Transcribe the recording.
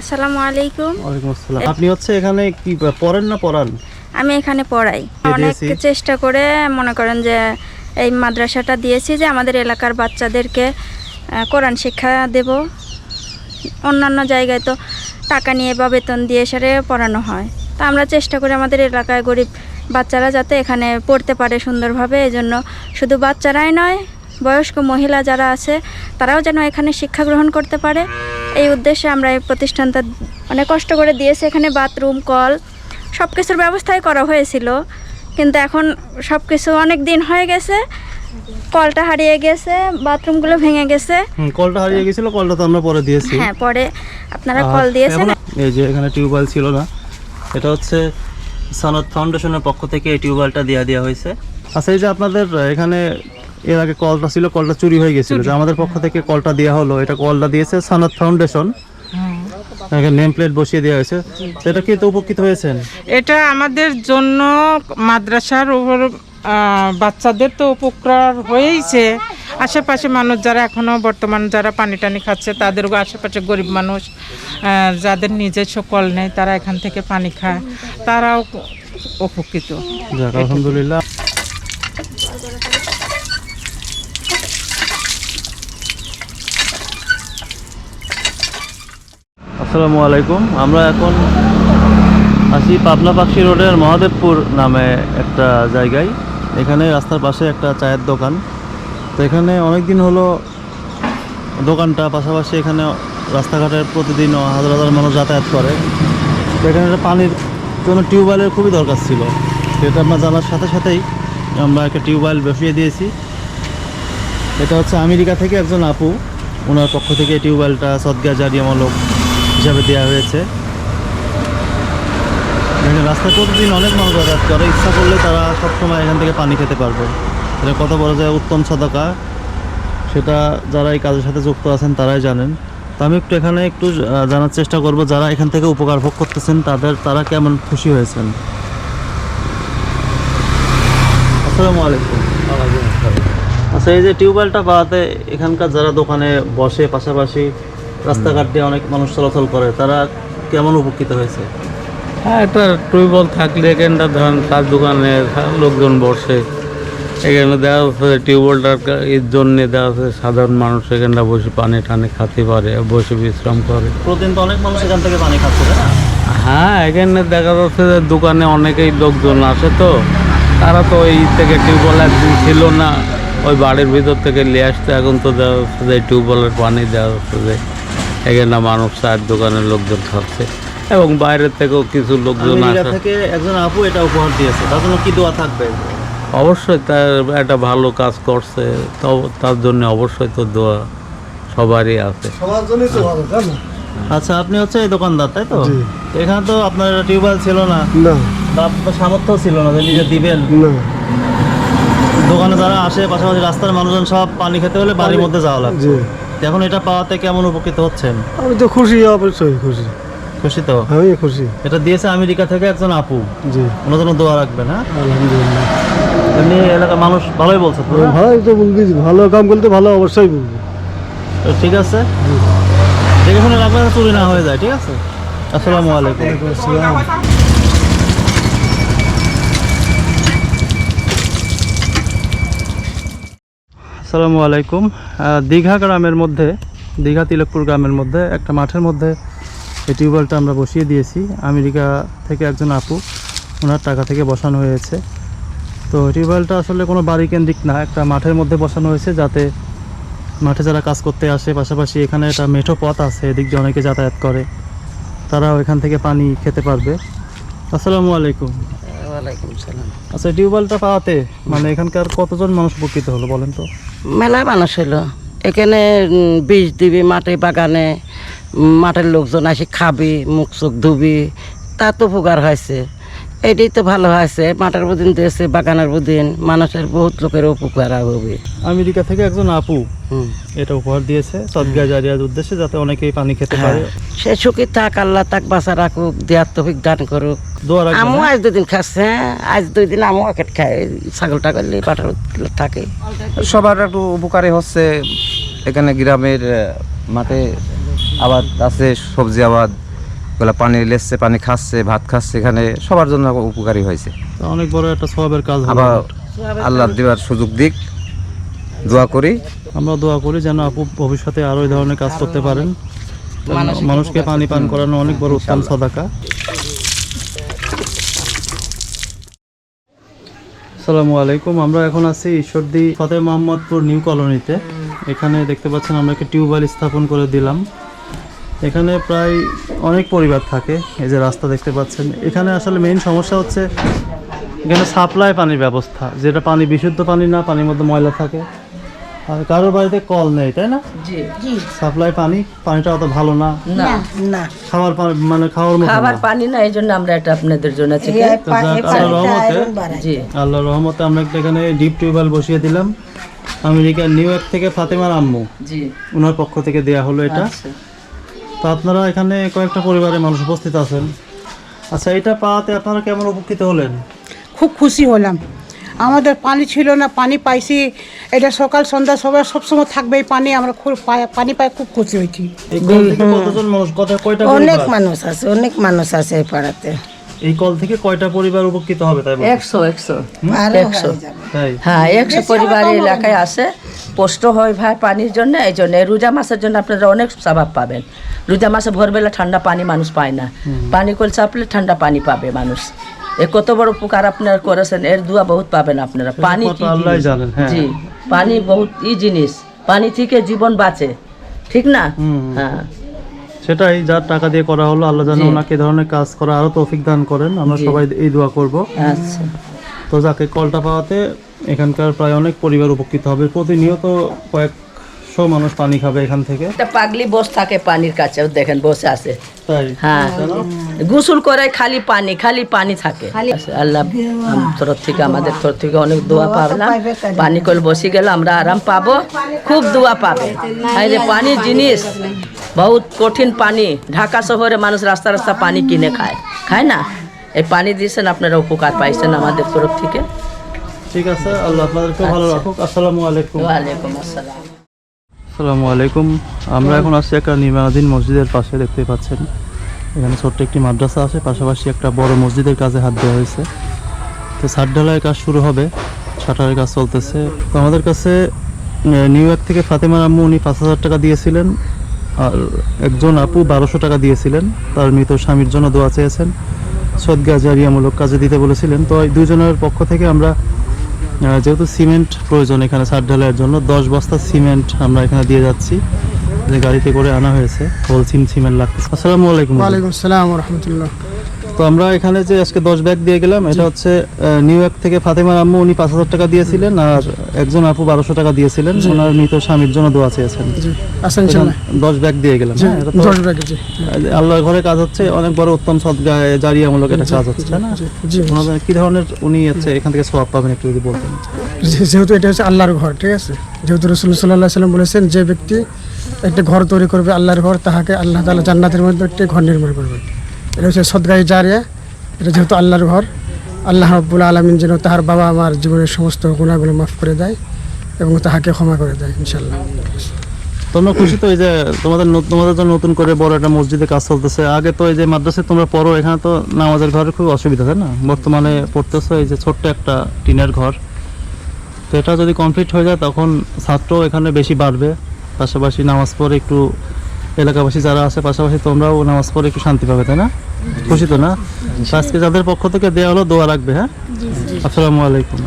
আসসালামু আলাইকুম। ওয়ালাইকুম আসসালাম। আপনি হচ্ছে এখানে কি পড়েন না পড়ান? আমি এখানে পড়াই। অনেক চেষ্টা করে মনে করেন যে এই মাদ্রাসাটা দিয়েছি যে আমাদের এলাকার বাচ্চাদেরকে কোরআন শিক্ষা দেব। অন্যান্য জায়গায় তো টাকা নিয়ে বা বেতন দিয়ে সেরে পড়ানো হয়, তা আমরা চেষ্টা করি আমাদের এলাকায় গরিব বাচ্চারা যাতে এখানে পড়তে পারে সুন্দরভাবে। এই জন্য শুধু বাচ্চারাই নয়, বয়স্ক মহিলা যারা আছে তারাও যেন এখানে শিক্ষা গ্রহণ করতে পারে, এই উদ্দেশ্যে আমরা এই প্রতিষ্ঠানটা অনেক কষ্ট করে দিয়েছি। এখানে বাথরুম, কল সব কিছুর ব্যবস্থাই করা হয়েছিল, কিন্তু এখন সব কিছু অনেক দিন হয়ে গেছে, কলটা হারিয়ে গেছে, বাথরুমগুলো ভেঙে গেছে। কলটা হারিয়ে গেছিল, কলটা তো আমরা পরে দিয়েছি। হ্যাঁ, পরে আপনারা কল দিয়েছেন। এই যে এখানে টিউবওয়েল ছিল না, এটা হচ্ছে সানদ ফাউন্ডেশনের পক্ষ থেকে এই টিউবওয়েলটা দেওয়া হয়েছে। আচ্ছা, এই যে আপনাদের এখানে এর আগে কলটা ছিল, কলটা চুরি হয়ে গেছিল, যে আমাদের পক্ষ থেকে কলটা দেওয়া হলো, এটা কলটা দিয়েছে সানদ ফাউন্ডেশন, নেম প্লেট বসিয়ে দেওয়া হয়েছে। এটা কি তো উপকৃত হয়েছেন? এটা আমাদের জন্য মাদ্রাসার উপর বাচ্চাদের তো উপকার হয়েইছে। আশেপাশে মানুষ যারা এখনও বর্তমান যারা পানি টানি খাচ্ছে, তাদেরও আশেপাশে গরিব মানুষ যাদের নিজস্ব কল নেই, তারা এখান থেকে পানি খায়, তারাও উপকৃত। আলহামদুলিল্লাহ। আসসালামু আলাইকুম। আমরা এখন আছি পাবনা পাকশি রোডের মহাদেবপুর নামে একটা জায়গায়। এখানে রাস্তার পাশে একটা চায়ের দোকান। তো এখানে অনেক দিন হলো দোকানটা, পাশাপাশি এখানে রাস্তাঘাটের প্রতিদিন হাজার হাজার মানুষ যাতায়াত করে। তো এখানে একটা পানির জন্য টিউবওয়েলের খুবই দরকার ছিল, সেটা আমরা জানার সাথে সাথেই আমরা একটা টিউবওয়েল বসিয়ে দিয়েছি। এটা হচ্ছে আমেরিকা থেকে একজন আপু, ওনার পক্ষ থেকে টিউবওয়েলটা সদকা জারিয়ামূলক হিসাবে দেওয়া হয়েছে। এখানে রাস্তায় প্রতিদিন অনেক মানুষ যাতায়াত করে, ইচ্ছা করলে তারা সবসময় এখান থেকে পানি খেতে পারবে। এটা কত বড় যায় উত্তম সাদাকা, সেটা যারা এই কাজের সাথে যুক্ত আছেন তারাই জানেন। তো আমি এখানে একটু জানার চেষ্টা করব যারা এখান থেকে উপকার ভোগ করতেছেন তারা কেমন খুশি হয়েছেন। আসসালামু আলাইকুম। আচ্ছা, এই যে টিউবওয়েলটা পাওয়াতে এখানকার যারা দোকানে বসে, পাশাপাশি রাস্তাঘাট দিয়ে অনেক মানুষ চলাচল করে, তারা কেমন উপকৃত হয়েছে? হ্যাঁ, একটা টিউবওয়েল থাকলে এখানটা ধরেন তার দোকানে লোকজন বসে, এখানে দেওয়া হচ্ছে টিউবওয়েলটার এর জন্যে দেওয়া হচ্ছে সাধারণ মানুষ এখানটা বসে পানি টানি খেতে পারে, বসে বিশ্রাম করে। প্রতিদিন তো অনেক মানুষ এখান থেকে পানি খাচ্ছে, তাই না? হ্যাঁ, এখানে দেখা যাচ্ছে যে দোকানে অনেকেই লোকজন আসে, তো তারা তো এই থেকে টিউবওয়েল একদিন ছিল না, ওই বাড়ির ভিতর থেকে নিয়ে আসতে। এখন তো দেওয়া হচ্ছে যে টিউবওয়েলের পানি দেওয়া হচ্ছে যে এখানে মানুষ চায়ের দোকানের লোকজন খাচ্ছে, এবং বাইরের থেকেও কিছু লোকজন আসে। থেকে একজন আপু এটা উপহার দিয়েছে, তার জন্য কি দোয়া থাকবে? অবশ্যই তার একটা ভালো কাজ করছে, তো তার জন্য অবশ্যই তো দোয়া সবারই আছে। আচ্ছা, আপনি হচ্ছে এই দোকানদার, তাই তো? এখানে তো আপনার টিউবওয়েল ছিল না, বা আপনার সামর্থ্য ছিল না যে নিজে দিবেন। দোকানে যারা আসে, পাশাপাশি রাস্তার মানুষজন সব পানি খেতে হলে বাড়ির মধ্যে যাওয়া লাগছে। এখন এটা পাওয়াতে কেমন উপকৃত হচ্ছেন? আমি তো খুশি, অবশ্যই খুশি। খুশি তো? আমি খুশি। এটা দিয়েছে আমেরিকা থেকে একজন আপু, জি, ওনার জন্য দোয়া রাখবেন। হ্যাঁ, আলহামদুলিল্লাহ। এমনি এলাকার মানুষ ভালোই বলছে তো? ভালো তো বলবি, ভালো কাম করতে ভালো অবশ্যই বলবো। তো ঠিক আছে, দেখে শুনে রাখবেন, চুরি না হয়ে যায়। ঠিক আছে, আসসালামু আলাইকুম। আসসালামু আলাইকুম। দীঘা গ্রামের মধ্যে, দীঘা তিলকপুর গ্রামের মধ্যে একটা মাঠের মধ্যে এই টিউবওয়েলটা আমরা বসিয়ে দিয়েছি। আমেরিকা থেকে একজন আপু, ওনার টাকা থেকে বসানো হয়েছে। তো টিউবওয়েলটা আসলে কোনো বাড়ি কেন্দ্রিক না, একটা মাঠের মধ্যে বসানো হয়েছে, যাতে মাঠে যারা কাজ করতে আসে, পাশাপাশি এখানে একটা মেঠো পথ আছে, এদিক দিয়ে অনেকে যাতায়াত করে, তারাও এখান থেকে পানি খেতে পারবে। আসসালামু আলাইকুম। ওয়ালাইকুম সালাম। আচ্ছা, টিউবওয়েলটা পাওয়াতে মানে এখানকার কতজন মানুষ উপকৃত হলো বলেন তো? মেলা মানুষ হলো এখানে, বীজ দিবি মাঠে, বাগানে মাঠের লোকজন আসি খাবি, মুখ চোখ ধুবি, তা তো উপকার হয়েছে। এটাই তো ভালো হয়েছে, মাঠের বুদিন দিয়েছে, বাগানের বুদিন, মানুষের বহুত লোকের উপকার হবে। আমেরিকা থেকে একজন আপু এটা উপহার দিয়েছে সদকা জারিয়ার উদ্দেশ্যে, যাতে অনেকেই পানি খেতে পারে। সে সুখী থাক, আল্লাহ তাক বাঁচা রাখুক, দেওয়ার তৌফিক দান করুক। দোয়া রাখবেন। আমও আজ 2 দিন খাচ্ছে, আজ 2 দিন আমও একেট খাই, ছাগল টাগল পাঠার থাকে। সবার একটু উপকারী হচ্ছে। এখানে গ্রামের মাঠে আবাদ আছে, সবজি আবাদ, ওগুলা পানি লেসছে, পানি খাচ্ছে, ভাত খাচ্ছে, এখানে সবার জন্য উপকারী হয়েছে। তো অনেক বড় একটা সওয়াবের কাজ হলো। আবার আল্লাহ দেওয়ার সুযোগ দিক, দোয়া করি। আমরা দোয়া করি যেন আপু ভবিষ্যতে আরো এই ধরনের কাজ করতে পারেন। মানুষকে পানি পান করানো অনেক বড় উত্তম সাদাকা। আসসালামু আলাইকুম। আমরা এখন আছি ঈশ্বরদী ফতে মোহাম্মদপুর নিউ কলোনিতে। এখানে দেখতে পাচ্ছেন আমরা একটা টিউবওয়েল স্থাপন করে দিলাম। এখানে প্রায় অনেক পরিবার থাকে। এই যে রাস্তা দেখতে পাচ্ছেন। এখানে আসলে মেইন সমস্যা হচ্ছে এখানে সাপ্লাই পানির ব্যবস্থা, যেটা পানি বিশুদ্ধ পানি না, পানির মধ্যে ময়লা থাকে। আর কারোর বাড়িতে কল নেই, তাই না? সাপ্লাই পানিটা অত ভালো না, খাওয়ার পানি মানে খাওয়ার মতো খাবার না। পানি না, এই জন্য আমরা এটা আপনাদের জন্য তো যাক, আল্লাহর রহমতে আমরা একটা এখানে ডিপ টিউবওয়েল বসিয়ে দিলাম। আমেরিকার নিউ ইয়র্ক থেকে ফাতেমার আম্মু, ওনার পক্ষ থেকে দেয়া হলো এটা। তো আপনারা এখানে কয়েকটা পরিবারের মানুষ উপস্থিত আছেন। আচ্ছা, এটা পাওয়াতে আপনারা কেমন উপকৃত হলেন? খুব খুশি হলাম। আমাদের পানি ছিল না, পানি পাইছি। এটা সকাল সন্ধ্যা সবসময় থাকবে এই পানি। আমরা খুব পানি পাই খুব খুশি হয়েছি। এই কল থেকে কতজন মানুষ, কয়টা অনেক পরিবার? মানুষ আছে এই পাড়াতে। এই কল থেকে কয়টা পরিবার উপকৃত হবে তাই বলুন? 100 তাই? হ্যাঁ, 100 পরিবার এই এলাকায় আছে। কষ্ট হয় ভাই পানির জন্য। এই জন্য রোজা মাসের জন্য আপনারা অনেক স্বভাব পাবেন। রোজা মাসে ভোরবেলা ঠান্ডা পানি মানুষ পায় না, পানি কল চাপলে ঠান্ডা পানি পাবে মানুষ। এ কত বড় উপকার আপনারা করেছেন, এর দুয়া বহুত পাবেন আপনারা। পানি কি আল্লাহই জিনিস? জানেন। হ্যাঁ, জি, পানি বহুত জিনিস। পানি থেকে জীবন বাঁচে, ঠিক না? হ্যাঁ, সেটাই যার টাকা দিয়ে করা হলো। আল্লাহ যেন ওনাকে এই ধরনের কাজ করা আরো তৌফিক দান করেন। আমরা সবাই এই দোয়া করব। আচ্ছা। তো যাকে কলটা পাওয়াতে এখানকার প্রায় অনেক পরিবার উপকৃত হবে। প্রতিনিয়ত কয়েকশো মানুষ পানি খাবে এখান থেকে। একটা পাগলি বসে থাকে পানির কাছে, দেখেন বসে আছে। তাই? হ্যাঁ, গোসল করে খালি পানি থাকে। আল্লাহ তরফ থেকে, আমাদের তরফ থেকে অনেক দোয়া পাবলাম। পানি কল বসে গেল, আমরা আরাম পাবো, খুব দোয়া পাবে। এই যে পানির জিনিস বহুত কঠিন পানি। ঢাকা শহরে মানুষ রাস্তা রাস্তা পানি কিনে খায় না। এই পানি দিয়েছেন, আপনারা উপকার পাইছেন আমাদের তরফ থেকে। ঠিক আছে, আল্লাহ আপনাদেরকে ভালো রাখুক। আসসালামু আলাইকুম। ওয়ালাইকুম আসসালাম। আসসালামু আলাইকুম। আমরা এখন আসছি একটা নির্মাণাধীন মসজিদের পাশে। দেখতে পাচ্ছেন এখানে ছোট্ট একটি মাদ্রাসা আছে, পাশাপাশি একটা বড় মসজিদের কাজে হাত দেওয়া হয়েছে। তো ছাদ ঢালাইয়ের কাজ শুরু হবে, শাটারের কাজ চলতেছে। তো আমাদের কাছে নিউ ইয়র্ক থেকে ফাতেমার আম্মু, উনি 5,000 টাকা দিয়েছিলেন। আর একজন আপু 1200 টাকা দিয়েছিলেন। তার মৃত স্বামীর জন্য দোয়া চেয়েছেন, সদকা জারিয়ামূলক কাজে দিতে বলেছিলেন। তো এই দুজনের পক্ষ থেকে আমরা, যেহেতু সিমেন্ট প্রয়োজন এখানে ছাদ ঢালাইয়ের জন্য, 10 বস্তা সিমেন্ট আমরা এখানে দিয়ে যাচ্ছি, যে গাড়িতে করে আনা হয়েছে। হোলসিম সিমেন্ট লাগছে। আসসালামু আলাইকুম। ওয়ালাইকুম আসসালাম ওয়া রাহমাতুল্লাহ। তো আমরা এখানে যে আজকে 10 ব্যাগ দিয়ে গেলাম, এটা হচ্ছে নিউ ইয়র্ক থেকে ফাতেমার আম্মু, উনি 5,000 টাকা দিয়েছিলেন। আর একজন আপু 1200 টাকা দিয়েছিলেন, ওনার মৃত স্বামীর জন্য দোয়া চেয়েছেন। আচ্ছা ইনশাআল্লাহ 10 ব্যাগ দিয়ে গেলাম। হ্যাঁ, এটা তো 10 ব্যাগ। জি, আল্লাহর ঘরে কাজ হচ্ছে, অনেক বড় উত্তম সদকা জারিয়ামূলক একটা কাজ হচ্ছে, তাই না? জি। ওনাদের কি ধরনের উনি হচ্ছে এখান থেকে সওয়াব পাবেন একটু যদি বলতেন। যেহেতু এটা হচ্ছে আল্লাহর ঘর, ঠিক আছে। যেহেতু রাসূলুল্লাহ সাল্লাল্লাহু আলাইহি ওয়াসাল্লাম বলেছেন, যে ব্যক্তি একটা ঘর তৈরি করবে আল্লাহর ঘর, তাহাকে আল্লাহ তাআলা জান্নাতের মধ্যে একটি ঘর নির্মাণ করবেন। এটা হচ্ছে সদকায়ে জারিয়া। এটা যেহেতু আল্লাহর ঘর, আল্লাহ রাব্বুল আলামিন যেন তাহার বাবা আমার জীবনের সমস্ত গুনাহগুলো মাফ করে দেয় এবং তাহাকে ক্ষমা করে দেয় ইনশাআল্লাহ। তোমরা খুশি তো? এই যে তোমাদের জন্য নতুন করে বড় একটা মসজিদে কাজ চলতেছে। আগে তো এই যে মাদ্রাসায় তোমরা পড়ো, এখানে তো নামাজের ঘরে খুব অসুবিধা, তাই না? বর্তমানে পড়তেছো এই যে ছোট্ট একটা টিনের ঘর। তো এটা যদি কমপ্লিট হয়ে যায় তখন ছাত্র এখানে বেশি বাড়বে, পাশাপাশি নামাজ পড়ে একটু এলাকাবাসী যারা আছে, পাশাপাশি তোমরাও নামাজ পড়ে একটু শান্তি পাবে, তাই না? খুশি তো না? আজকে যাদের পক্ষ থেকে দেওয়া হলো দোয়া রাখবে। হ্যাঁ, আসসালামু আলাইকুম।